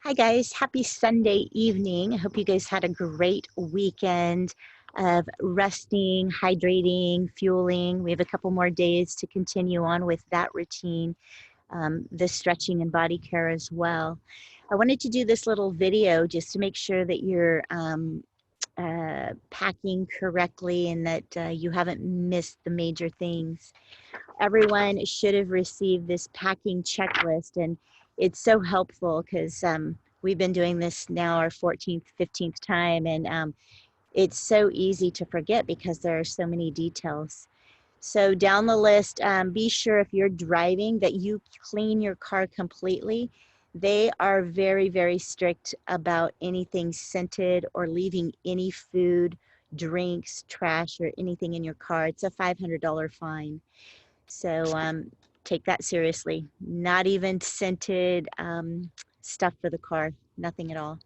Hi guys, happy Sunday evening. I hope you guys had a great weekend of resting, hydrating, fueling. We have a couple more days to continue on with that routine, the stretching and body care as well. I wanted to do this little video just to make sure that you're packing correctly and that you haven't missed the major things. Everyone should have received this packing checklist, and it's so helpful because we've been doing this now our 14th, 15th time, and it's so easy to forget because there are so many details. So down the list, be sure if you're driving that you clean your car completely. They are very, very strict about anything scented or leaving any food, drinks, trash, or anything in your car. It's a $500 fine. So take that seriously. Not even scented stuff for the car, nothing at all.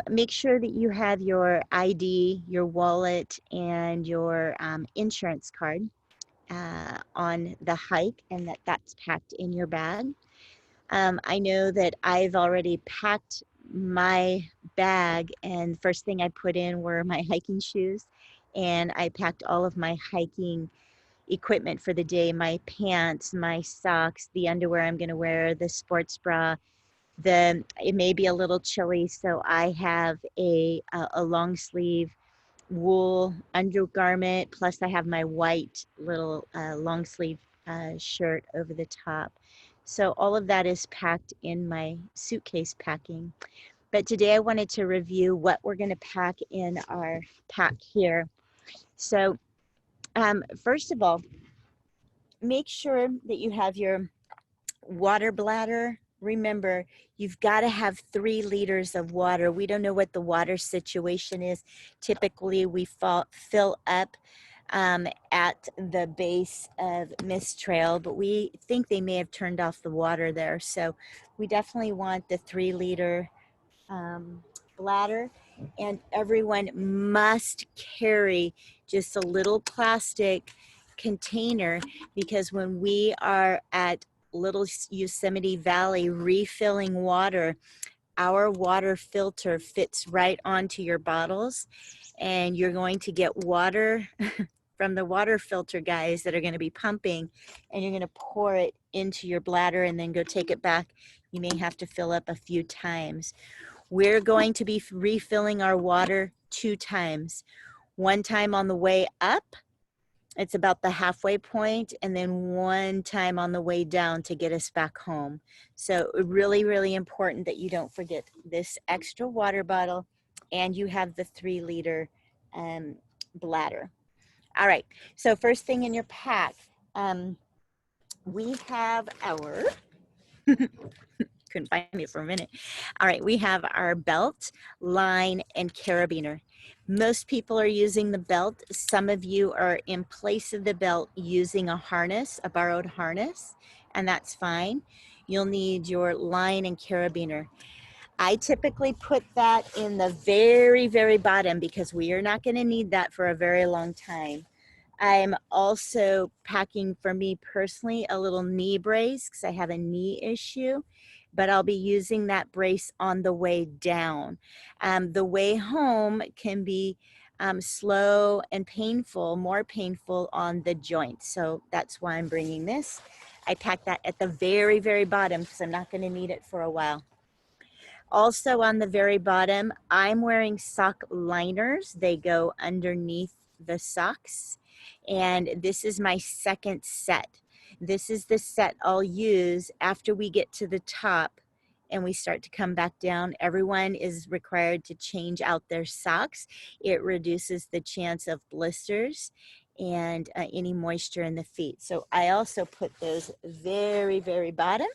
Make sure that you have your ID, your wallet, and your insurance card on the hike, and that's packed in your bag. I know that I've already packed my bag, and the first thing I put in were my hiking shoes, and I packed all of my hiking equipment for the day, my pants, my socks, the underwear I'm going to wear, the sports bra. It may be a little chilly, so I have a long sleeve wool undergarment, plus I have my white little long sleeve shirt over the top. So all of that is packed in my suitcase packing. But today I wanted to review what we're going to pack in our pack here. So first of all, make sure that you have your water bladder. Remember, you've got to have 3 liters of water. We don't know what the water situation is. Typically, we fill up at the base of Mist Trail, but we think they may have turned off the water there. So we definitely want the 3-liter bladder, and everyone must carry just a little plastic container, because when we are at Little Yosemite Valley refilling water, our water filter fits right onto your bottles, and you're going to get water from the water filter guys that are going to be pumping, and you're going to pour it into your bladder and then go take it back. You may have to fill up a few times. We're going to be refilling our water 2 times. One time on the way up, it's about the halfway point, and then 1 time on the way down to get us back home. So really, really important that you don't forget this extra water bottle, and you have the 3-liter bladder. All right, so first thing in your pack, we have our couldn't find it for a minute. All right, we have our belt, line, and carabiner. Most people are using the belt. Some of you are in place of the belt using a harness, a borrowed harness, and that's fine. You'll need your line and carabiner. I typically put that in the very, very bottom because we are not going to need that for a very long time. I'm also packing, for me personally, a little knee brace because I have a knee issue, but I'll be using that brace on the way down. The way home can be slow and painful, more painful on the joints. So that's why I'm bringing this. I pack that at the very, very bottom because I'm not going to need it for a while. Also on the very bottom, I'm wearing sock liners. They go underneath the socks. And this is my second set. This is the set I'll use after we get to the top and we start to come back down. Everyone is required to change out their socks. It reduces the chance of blisters and any moisture in the feet. So I also put those very, very bottom.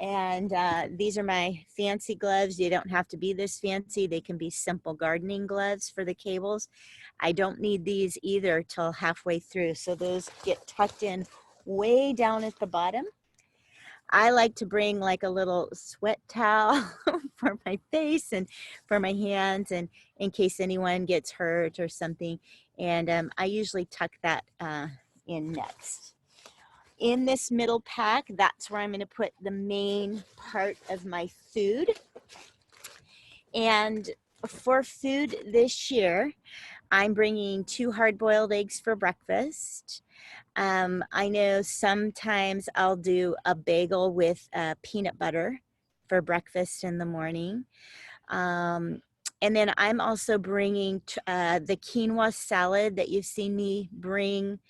And these are my fancy gloves. You don't have to be this fancy. They can be simple gardening gloves for the cables. I don't need these either till halfway through. So those get tucked in way down at the bottom. I like to bring like a little sweat towel for my face and for my hands, and in case anyone gets hurt or something. And I usually tuck that in next. in this middle pack, that's where I'm going to put the main part of my food. And for food this year, I'm bringing 2 hard-boiled eggs for breakfast. I know sometimes I'll do a bagel with peanut butter for breakfast in the morning. And then I'm also bringing the quinoa salad that you've seen me bring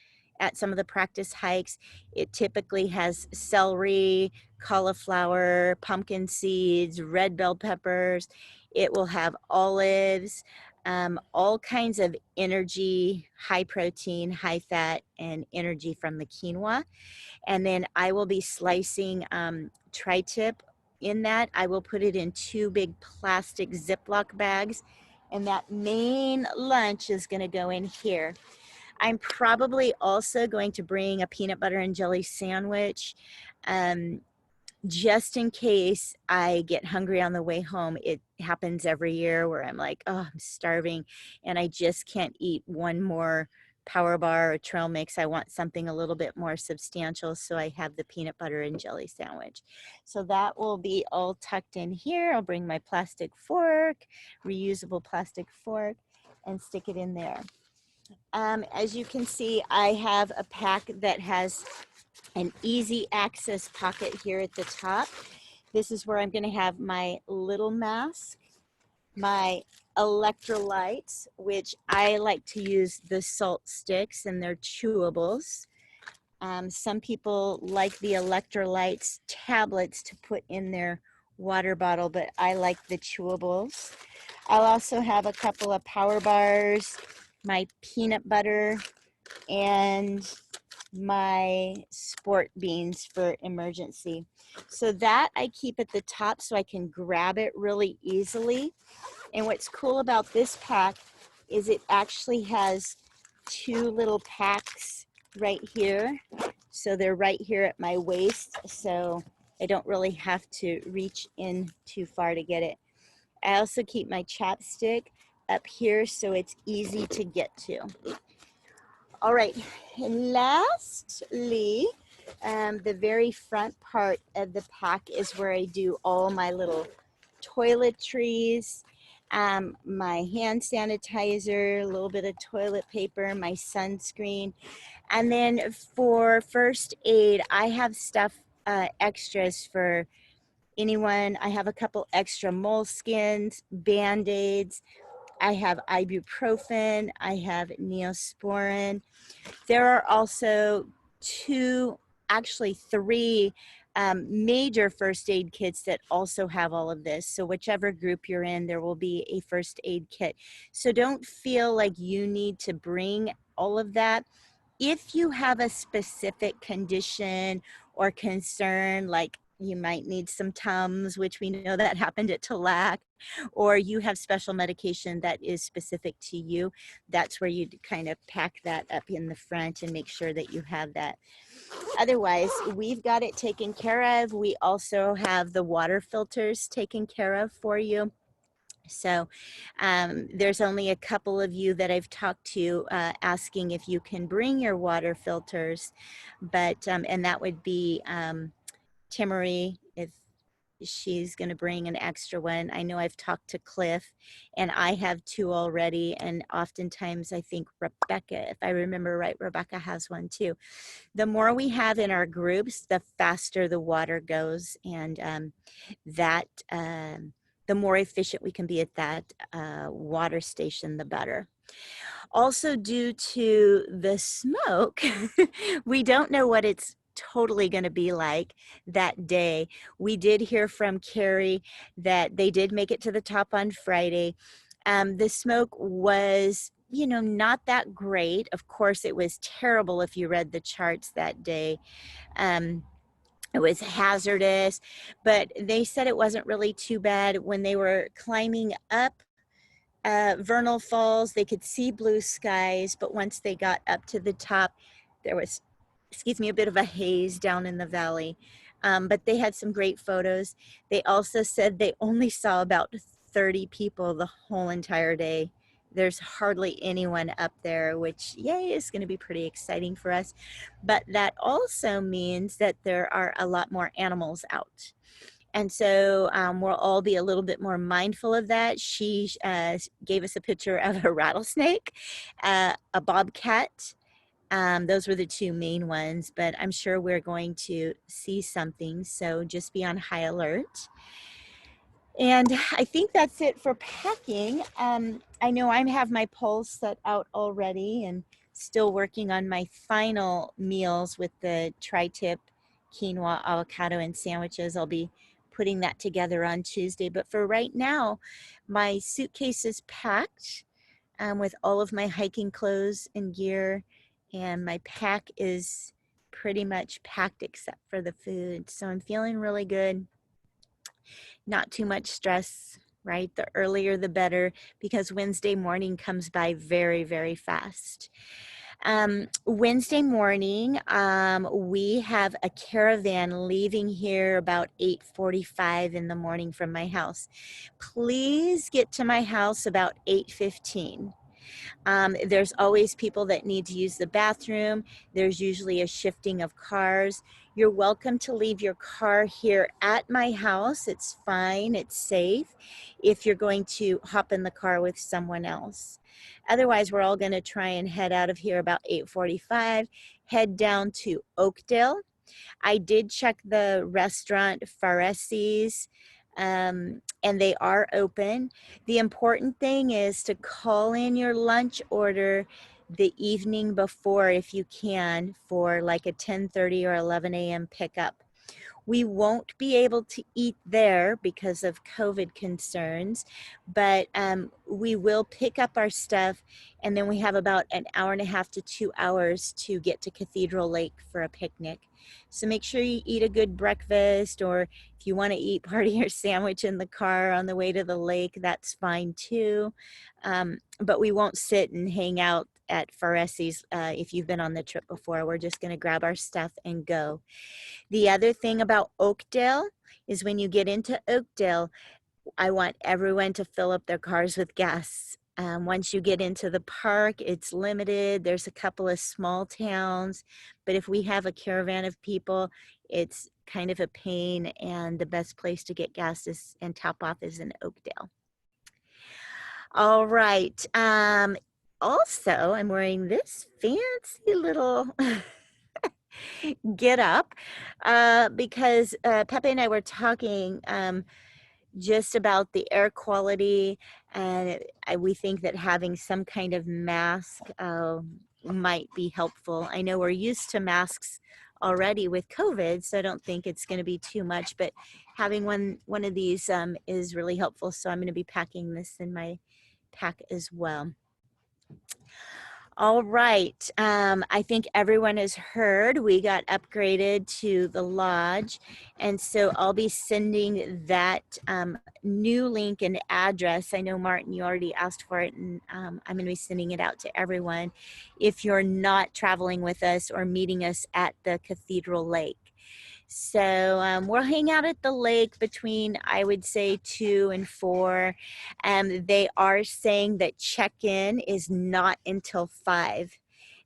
at some of the practice hikes. It typically has celery, cauliflower, pumpkin seeds, red bell peppers. It will have olives, all kinds of energy, high protein, high fat, and energy from the quinoa. And then I will be slicing tri-tip in that. I will put it in 2 big plastic Ziploc bags, and that main lunch is going to go in here. I'm probably also going to bring a peanut butter and jelly sandwich. Just in case I get hungry on the way home. It happens every year where I'm like, oh, I'm starving and I just can't eat one more Power Bar or trail mix. I want something a little bit more substantial, so I have the peanut butter and jelly sandwich. So that will be all tucked in here. I'll bring my plastic fork, reusable plastic fork, and stick it in there. As you can see, I have a pack that has an easy access pocket here at the top. This is where I'm going to have my little mask, my electrolytes, which I like to use the salt sticks, and they're chewables. Some people like the electrolytes tablets to put in their water bottle, but I like the chewables. I'll also have a couple of power bars, my peanut butter, and my sport beans for emergency. So that I keep at the top so I can grab it really easily. And what's cool about this pack is it actually has 2 little packs right here. So they're right here at my waist, so I don't really have to reach in too far to get it. I also keep my chapstick up here so it's easy to get to. All right, and lastly, the very front part of the pack is where I do all my little toiletries, my hand sanitizer, a little bit of toilet paper, my sunscreen. And then for first aid, I have stuff extras for anyone. I have a couple extra moleskins, Band-Aids. I have ibuprofen. I have Neosporin. There are also 2, actually 3 major first aid kits that also have all of this. So whichever group you're in, there will be a first aid kit. So don't feel like you need to bring all of that. If you have a specific condition or concern, like you might need some Tums, which we know that happened at Tallac, or you have special medication that is specific to you, that's where you kind of pack that up in the front and make sure that you have that. Otherwise, we've got it taken care of. We also have the water filters taken care of for you. So there's only a couple of you that I've talked to asking if you can bring your water filters, but and that would be Timory, if she's going to bring an extra one. I know I've talked to Cliff, and I have 2 already, and oftentimes I think Rebecca, if I remember right, Rebecca has one too. The more we have in our groups, the faster the water goes, and the more efficient we can be at that water station, the better. Also, due to the smoke, we don't know what it's totally going to be like that day. We did hear from Carrie that they did make it to the top on Friday. The smoke was, you know, not that great. Of course, it was terrible if you read the charts that day. It was hazardous, but they said it wasn't really too bad. When they were climbing up Vernal Falls, they could see blue skies, but once they got up to the top, there was, excuse me, a bit of a haze down in the valley. But they had some great photos. They also said they only saw about 30 people the whole entire day there's hardly anyone up there, which yay, is going to be pretty exciting for us. But that also means that there are a lot more animals out. And so we'll all be a little bit more mindful of that. She gave us a picture of a rattlesnake, a bobcat. Those were the two main ones, but I'm sure we're going to see something. So just be on high alert. And I think that's it for packing. I know I have my polls set out already and still working on my final meals with the tri-tip, quinoa, avocado, and sandwiches. I'll be putting that together on Tuesday. But for right now, my suitcase is packed with all of my hiking clothes and gear, and my pack is pretty much packed except for the food. So I'm feeling really good. Not too much stress, right? The earlier the better, because Wednesday morning comes by very, very fast. Wednesday morning, we have a caravan leaving here about 8:45 in the morning from my house. Please get to my house about 8:15. There's always people that need to use the bathroom. There's usually a shifting of cars. You're welcome to leave your car here at my house. It's fine, it's safe if you're going to hop in the car with someone else. Otherwise, we're all going to try and head out of here about 8:45, head down to Oakdale. I did check the restaurant Ferrarese, and they are open. The important thing is to call in your lunch order the evening before if you can for like a 10:30 or 11 a.m. pickup. We won't be able to eat there because of COVID concerns, but we will pick up our stuff, and then we have about an hour and a half to 2 hours to get to Cathedral Lake for a picnic. So make sure you eat a good breakfast, or if you want to eat part of your sandwich in the car on the way to the lake, that's fine too. But we won't sit and hang out at Ferrarese's if you've been on the trip before. We're just going to grab our stuff and go. The other thing about Oakdale is when you get into Oakdale, I want everyone to fill up their cars with gas. Once you get into the park, it's limited. There's a couple of small towns, but if we have a caravan of people, it's kind of a pain, and the best place to get gas is and top off is in Oakdale. All right. Also, I'm wearing this fancy little get up because Pepe and I were talking just about the air quality, and we think that having some kind of mask might be helpful. I know we're used to masks already with COVID, so I don't think it's going to be too much, but having one of these is really helpful. So I'm going to be packing this in my pack as well. All right. I think everyone has heard we got upgraded to the lodge. And so I'll be sending that new link and address. I know, Martin, you already asked for it, and I'm going to be sending it out to everyone if you're not traveling with us or meeting us at the Cathedral Lake. So we'll hang out at the lake between, I would say, 2 and 4. They are saying that check-in is not until 5.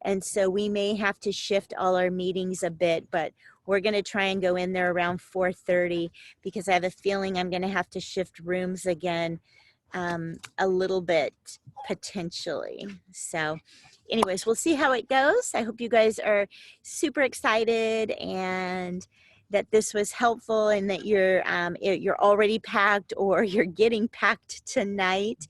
And so we may have to shift all our meetings a bit, but we're going to try and go in there around 4:30 because I have a feeling I'm going to have to shift rooms again a little bit potentially. So anyways, we'll see how it goes. I hope you guys are super excited and that this was helpful, and that you're already packed or you're getting packed tonight.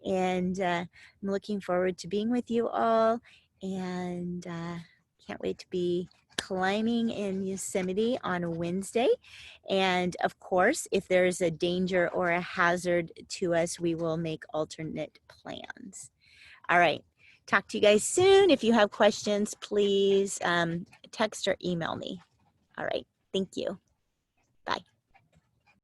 And I'm looking forward to being with you all, and can't wait to be climbing in Yosemite on Wednesday. And of course, if there's a danger or a hazard to us, we will make alternate plans. All right. Talk to you guys soon. If you have questions, please text or email me. All right. Thank you. Bye.